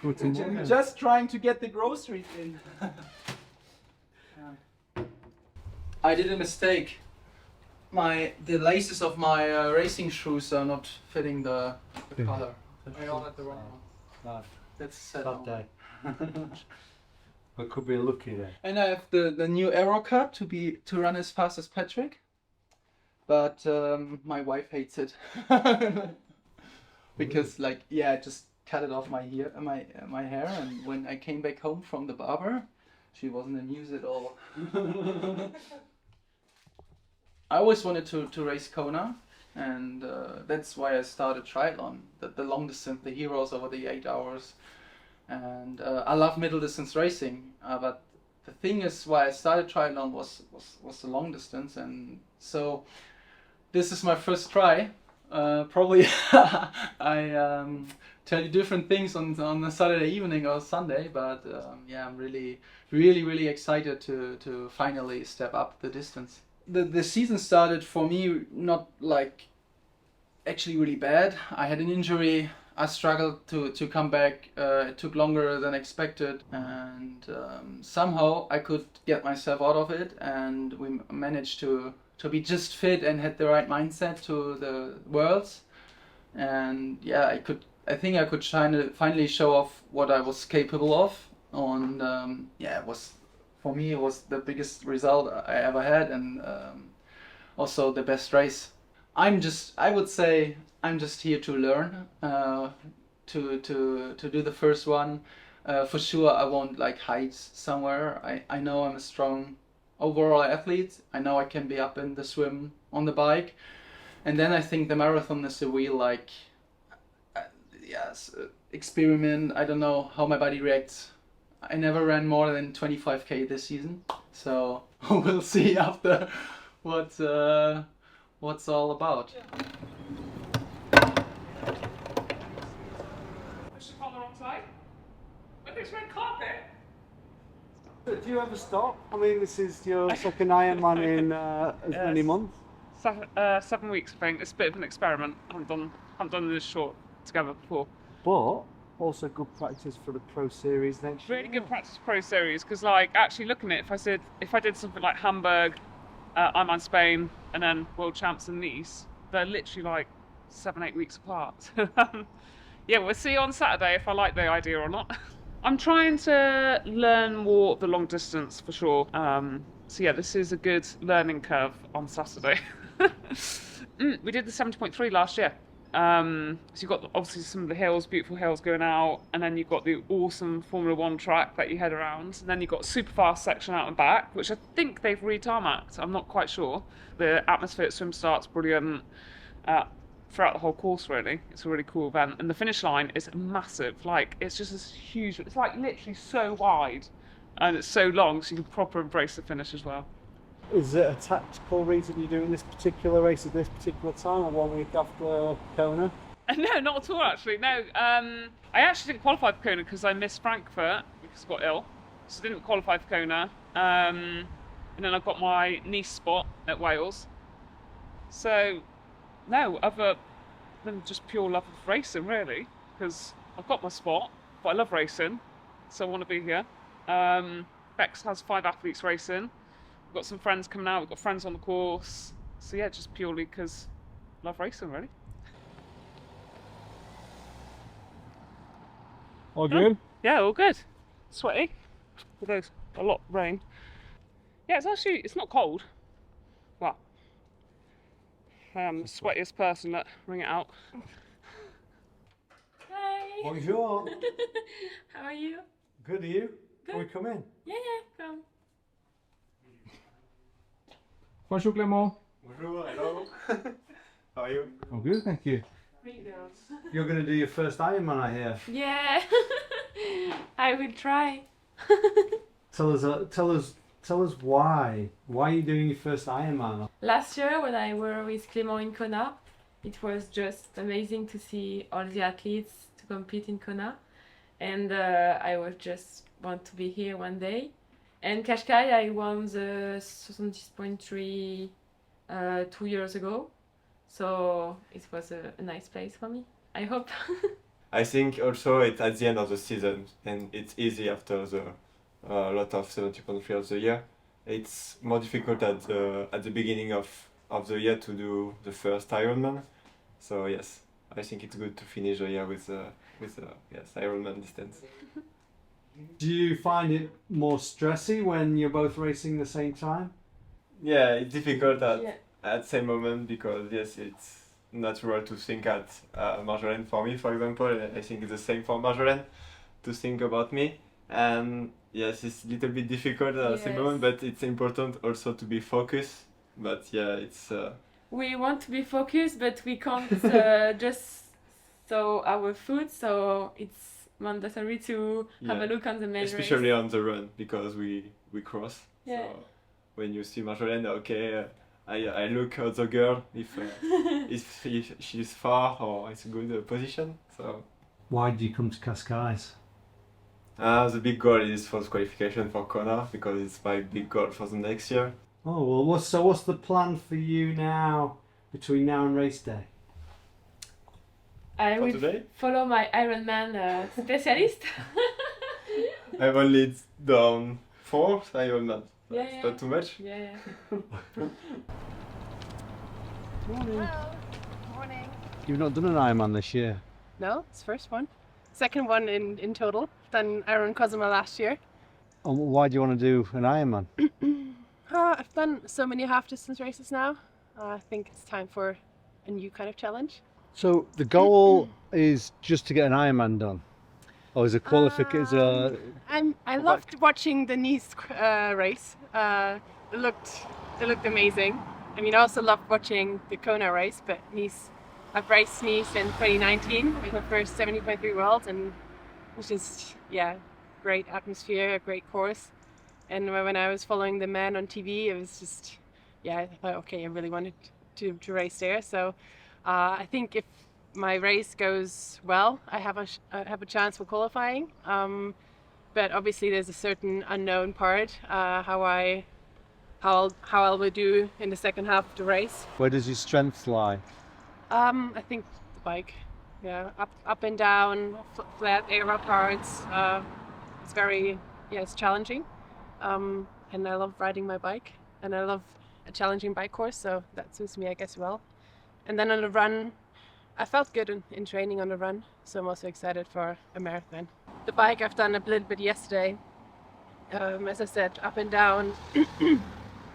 Guten Morgen. Just trying to get the groceries in. I did a mistake. The laces of my racing shoes are not fitting the color. I ordered the wrong one. No, That's sad. bad day. It could be a lucky day. And I have the new Aero Cup to run as fast as Patrick, but my wife hates it because I just cut it off my hair, and when I came back home from the barber, she wasn't amused at all. I always wanted to race Kona, and that's why I started triathlon, the long distance, the heroes over the 8 hours. And I love middle distance racing, but the thing is why I started triathlon was the long distance, and so this is my first try. Probably I tell you different things on a Saturday evening or Sunday, but I'm really excited to finally step up the distance. The season started for me not actually really bad. I had an injury. I struggled to come back. It took longer than expected, and somehow I could get myself out of it, and we managed to be just fit and had the right mindset to the Worlds. And I think I could finally show off what I was capable of. And for me it was the biggest result I ever had, and also the best race. I would say I'm just here to learn, to do the first one. For sure I won't hide somewhere. I know I'm a strong overall athlete. I know I can be up in the swim, on the bike, and then I think the marathon is a real experiment. I don't know how my body reacts. I never ran more than 25k this season, so we'll see after what's all about. On the wrong side? Look, it's red carpet. Do you ever stop? I mean, this is your second Ironman in as many months. 7 weeks, I think. It's a bit of an experiment. I haven't done this short together before. But also good practice for the Pro Series next year. Really good practice for Pro Series, because actually looking at it, if I did something like Hamburg, Ironman Spain, and then World Champs in Nice, they're literally 7-8 weeks apart. Yeah, we'll see on Saturday if I like the idea or not. I'm trying to learn more of the long distance for sure. So yeah, this is a good learning curve on Saturday. We did the 70.3 last year. So you've got obviously some of the hills, beautiful hills going out, and then you've got the awesome Formula 1 track that you head around, and then you've got a super fast section out and back, which I think they've re-tarmacked. I'm not quite sure. The atmosphere at swim start's brilliant. Throughout the whole course, really. It's a really cool event, and the finish line is massive. It's just this huge, it's literally so wide and it's so long, so you can proper embrace the finish as well. Is it a tactical reason you're doing this particular race at this particular time, or 1 week after Kona? No, not at all actually. No, I actually didn't qualify for Kona because I missed Frankfurt because I got ill, so I didn't qualify for Kona. And then I got my Nice spot at Wales. So no, other than just pure love of racing, really, because I've got my spot, but I love racing, so I want to be here. Bex has 5 athletes racing. We've got some friends coming out, we've got friends on the course, so yeah, just purely because I love racing, really. All good? Yeah, all good. Sweaty, although a lot of rain. Yeah, it's not cold. Well, I am the sweatiest person that ring it out. Hi. Bonjour. How are you? Good, are you? Good. Can we come in? Yeah, come. Bonjour Clement. Bonjour, hello. How are you? I'm good, thank you. You're going to do your first Ironman, I hear. Yeah. I will try. Tell us why. Why are you doing your first Ironman? Last year when I were with Clement in Kona, it was just amazing to see all the athletes to compete in Kona. And I was just want to be here one day. And Cascais, I won the 70.3 2 years ago. So it was a nice place for me, I hope. I think also it's at the end of the season and it's easy after the lot of 70.3 of the year. It's more difficult at the beginning of the year to do the first Ironman. So yes, I think it's good to finish the year with yes, Ironman distance. Do you find it more stressy when you're both racing the same time? Yeah, it's difficult at same moment because yes, it's natural to think at Marjolaine for me, for example. I think it's the same for Marjolaine to think about me. And yes, it's a little bit difficult at the same moment, but it's important also to be focused. But yeah, it's. We want to be focused, but we can't just sow our food, so it's mandatory to have a look on the main especially race. on the run because we cross. Yeah. So when you see Marjolaine, okay, I look at the girl if she's far or it's a good position. So. Why did you come to Cascais? The big goal is for the qualification for Kona because it's my big goal for the next year. Oh well, what's the plan for you now between now and race day? I will today? follow my Ironman specialist. I've only done 4 Ironman. Yeah, That's yeah. not too much. Yeah. Morning. Hello. Morning. You've not done an Ironman this year. No, it's first one. Second one in total. Done Iron Cosima last year. And why do you want to do an Ironman? I've done so many half distance races now. I think it's time for a new kind of challenge. So the goal is just to get an Ironman done, or is it qualification? I loved watching the Nice race. It looked amazing. I mean, I also loved watching the Kona race, but Nice. I've raced Nice in 2019 with my first 70.3 Worlds, and it was just great atmosphere, a great course. And when I was following the man on TV, it was just I thought, okay, I really wanted to race there. So I think if my race goes well, I have a chance for qualifying. But obviously, there's a certain unknown part how I will do in the second half of the race. Where does your strength lie? I think the bike, up and down, flat aero parts. It's very it's challenging, and I love riding my bike, and I love a challenging bike course, so that suits me, I guess, well. And then on the run, I felt good in training on the run, so I'm also excited for a marathon. The bike I've done a little bit yesterday. As I said, up and down,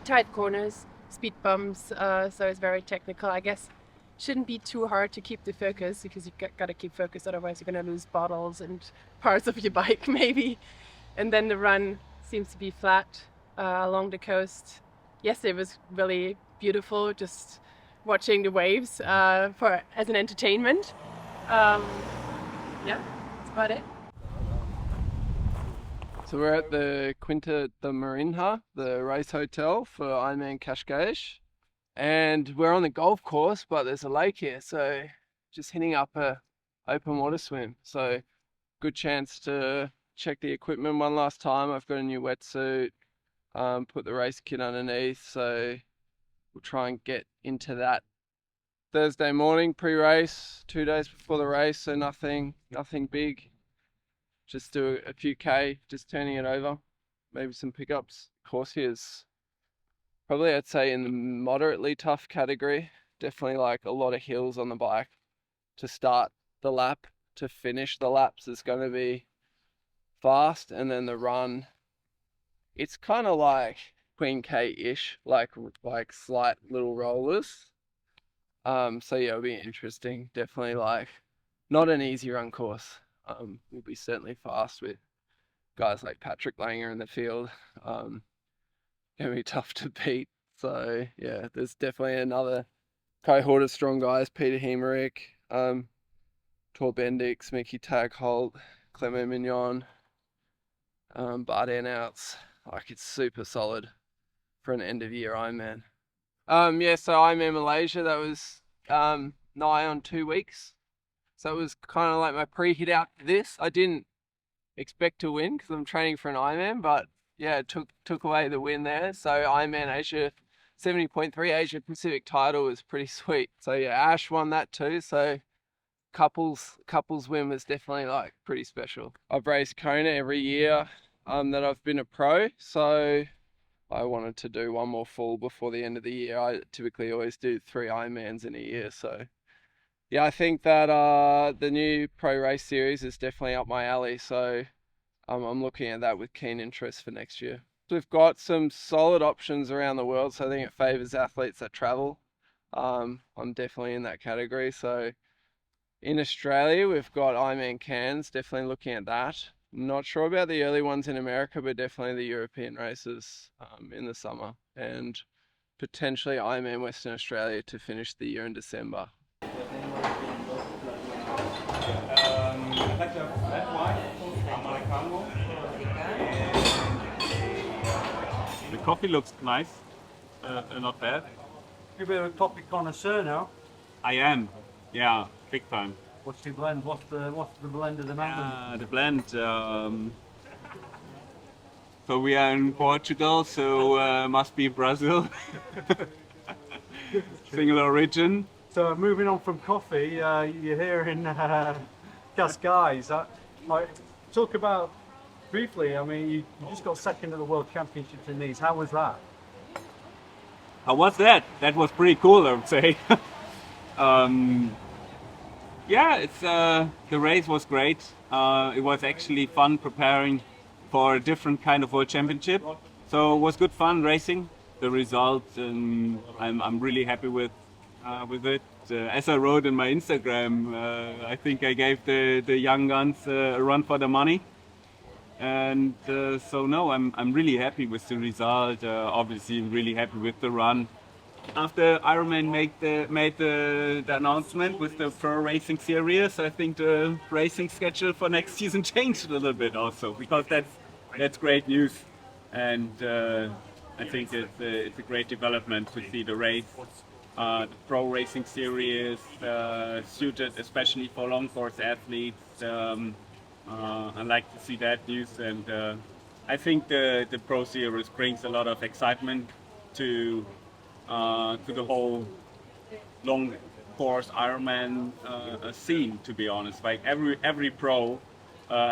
tight corners, speed bumps, so it's very technical. I guess shouldn't be too hard to keep the focus because you got to keep focus, otherwise you're going to lose bottles and parts of your bike maybe. And then the run seems to be flat along the coast. Yesterday was really beautiful, just watching the waves as an entertainment. That's about it. So we're at the Quinta de Marinha, the race hotel for IRONMAN Cascais. And we're on the golf course, but there's a lake here, so just hitting up a open water swim. So good chance to check the equipment one last time. I've got a new wetsuit, put the race kit underneath, so we'll try and get into that Thursday morning pre-race, 2 days before the race, so nothing big. Just do a few K, just turning it over, maybe some pickups. Course here's probably, I'd say, in the moderately tough category. Definitely like a lot of hills on the bike. To start the lap, to finish the laps is going to be fast, and then the run, it's kind of like Queen K-ish, like slight little rollers. So yeah, it'll be interesting. Definitely like not an easy run course. Will be certainly fast with guys like Patrick Lange in the field. Gonna be tough to beat. So yeah, there's definitely another cohort of strong guys. Pieter Heemeryck, Tor Bendix, Mickey Tagholt, Clement Mignon, Barden outs. Like, it's super solid for an end of year Ironman. So Ironman Malaysia, that was nigh on 2 weeks. So it was kind of like my pre-hit out to this. I didn't expect to win because I'm training for an Ironman, but yeah, it took away the win there. So Ironman Asia 70.3 Asia Pacific title was pretty sweet. So yeah, Ash won that too. So couples swim is definitely like pretty special. I've raced Kona every year that I've been a pro, so I wanted to do one more full before the end of the year. I typically always do 3 Ironmans in a year, so yeah, I think that the new pro race series is definitely up my alley, so I'm looking at that with keen interest for next year. We've got some solid options around the world, so I think it favours athletes that travel. I'm definitely in that category. So in Australia, we've got Ironman Cairns, definitely looking at that. Not sure about the early ones in America, but definitely the European races in the summer, and potentially Ironman Western Australia to finish the year in December. The coffee looks nice, not bad. You're a bit of a coffee connoisseur now. I am, yeah, big time. What's your blend? What's the blend of the mountain? The blend. So we are in Portugal, so must be Brazil. Single origin. So moving on from coffee, you're here in Cascais. Talk about briefly. I mean, you just got second at the World Championships in these. How was that? How was that? That was pretty cool, I would say. Yeah, it's the race was great. It was actually fun preparing for a different kind of World Championship. So it was good fun racing. The result, I'm really happy with it. As I wrote in my Instagram, I think I gave the young guns a run for the money. And so no, I'm really happy with the result. Obviously, really happy with the run. After Ironman made the announcement with the pro racing series, I think the racing schedule for next season changed a little bit also, because that's great news, and I think it's a great development to see the race, the pro racing series suited especially for long course athletes. I like to see that news, and I think the pro series brings a lot of excitement to the whole long course Ironman scene. To be honest, like every pro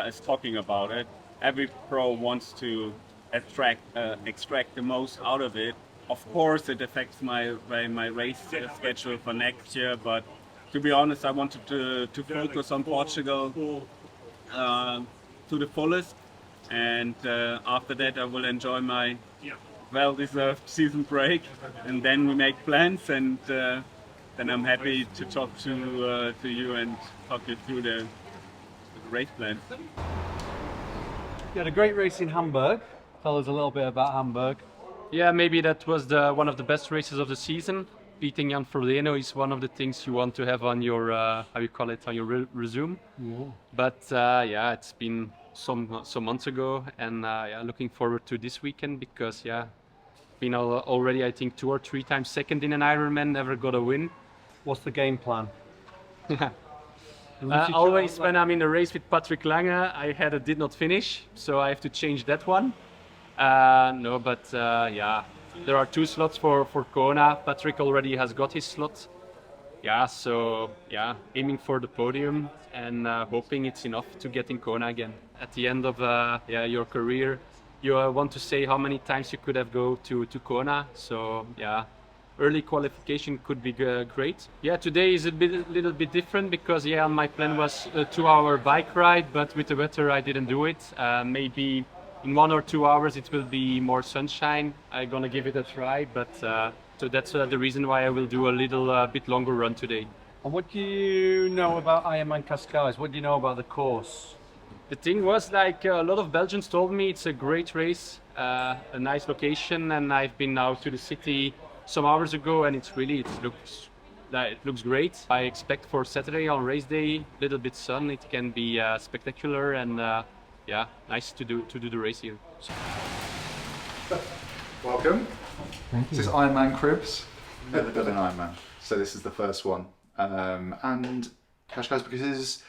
is talking about it. Every pro wants to extract the most out of it. Of course, it affects my race schedule for next year. But to be honest, I wanted to focus on Portugal to the fullest, and after that, I will enjoy my well-deserved season break, and then we make plans, and then I'm happy to talk to you and talk you through the race plan. You had a great race in Hamburg. Tell us a little bit about Hamburg. Yeah, maybe that was one of the best races of the season. Beating Jan Stratmann is one of the things you want to have on your how you call it, on your resume. Yeah. But yeah, it's been some months ago, and yeah, looking forward to this weekend, because yeah, been already I think 2 or 3 times second in an Ironman, never got a win. What's the game plan? Always when I'm in a race with Patrick Lange, I did not finish, so I have to change that one. No, but yeah, there are 2 slots for Kona. Patrick already has got his slot. Yeah, so yeah, aiming for the podium, and hoping it's enough to get in Kona again. At the end of yeah, your career, you want to say how many times you could have go to Kona. So yeah, early qualification could be great. Yeah, today is a little bit different, because yeah, my plan was a 2-hour bike ride, but with the weather I didn't do it. Maybe in 1 or 2 hours it will be more sunshine. I'm gonna give it a try, but so that's the reason why I will do a little bit longer run today. And what do you know about IRONMAN Cascais? What do you know about the course? The thing was, like, a lot of Belgians told me it's a great race, a nice location, and I've been now to the city some hours ago, and it looks great. I expect for Saturday on race day, a little bit sun, it can be spectacular, and yeah, nice to do the race here. Welcome. This is Ironman Cribs. Never done an Ironman, so this is the first one. And Cascais, because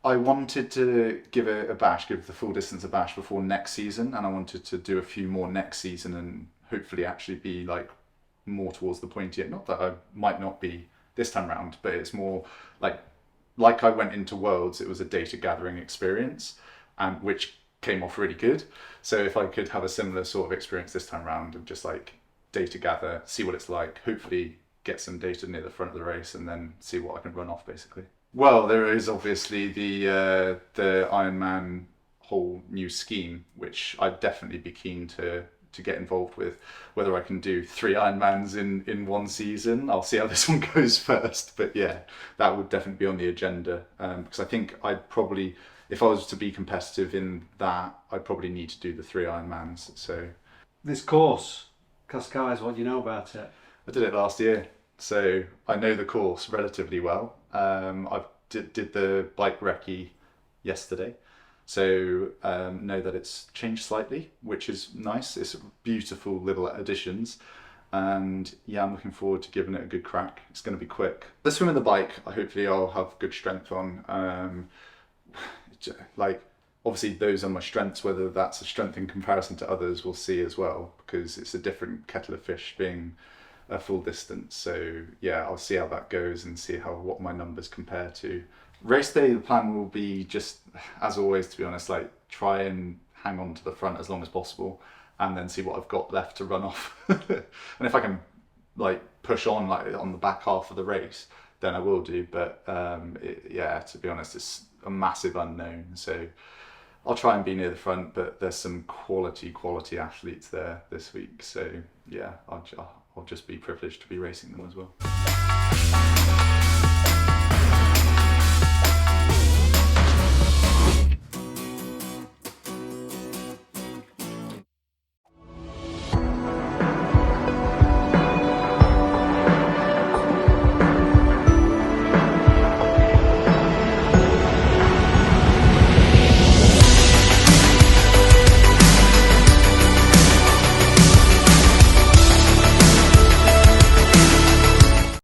I wanted to give a bash, give the full distance a bash before next season, and I wanted to do a few more next season and hopefully actually be like more towards the pointy end. Not that I might not be this time round, but it's more like like I went into Worlds, it was a data gathering experience, and which came off really good. So if I could have a similar sort of experience this time around and just like data gather, see what it's like, hopefully get some data near the front of the race, and then see what I can run off basically. Well, there is obviously the Ironman whole new scheme, which I'd definitely be keen to get involved with. Whether I can do 3 Ironmans in one season, I'll see how this one goes first. But yeah, that would definitely be on the agenda, because I think I'd probably, if I was to be competitive in that, I'd probably need to do the 3 Ironmans. So This course, Cascais, what do you know about it? I did it last year, so I know the course relatively well. I did the bike recce yesterday, so know that it's changed slightly, which is nice. It's beautiful little additions, and yeah, I'm looking forward to giving it a good crack. It's going to be quick. The swim and the bike, hopefully I'll have good strength on. Like, obviously those are my strengths. Whether that's a strength in comparison to others, we'll see as well, because it's a different kettle of fish being a full distance. So yeah, I'll see how that goes and see what my numbers compare to. Race day, the plan will be just, as always, to be honest, like try and hang on to the front as long as possible, and then see what I've got left to run off. And if I can like push on like on the back half of the race, then I will do. But yeah, to be honest, it's a massive unknown. So I'll try and be near the front, but there's some quality athletes there this week. So yeah, I'll just be privileged to be racing them as well.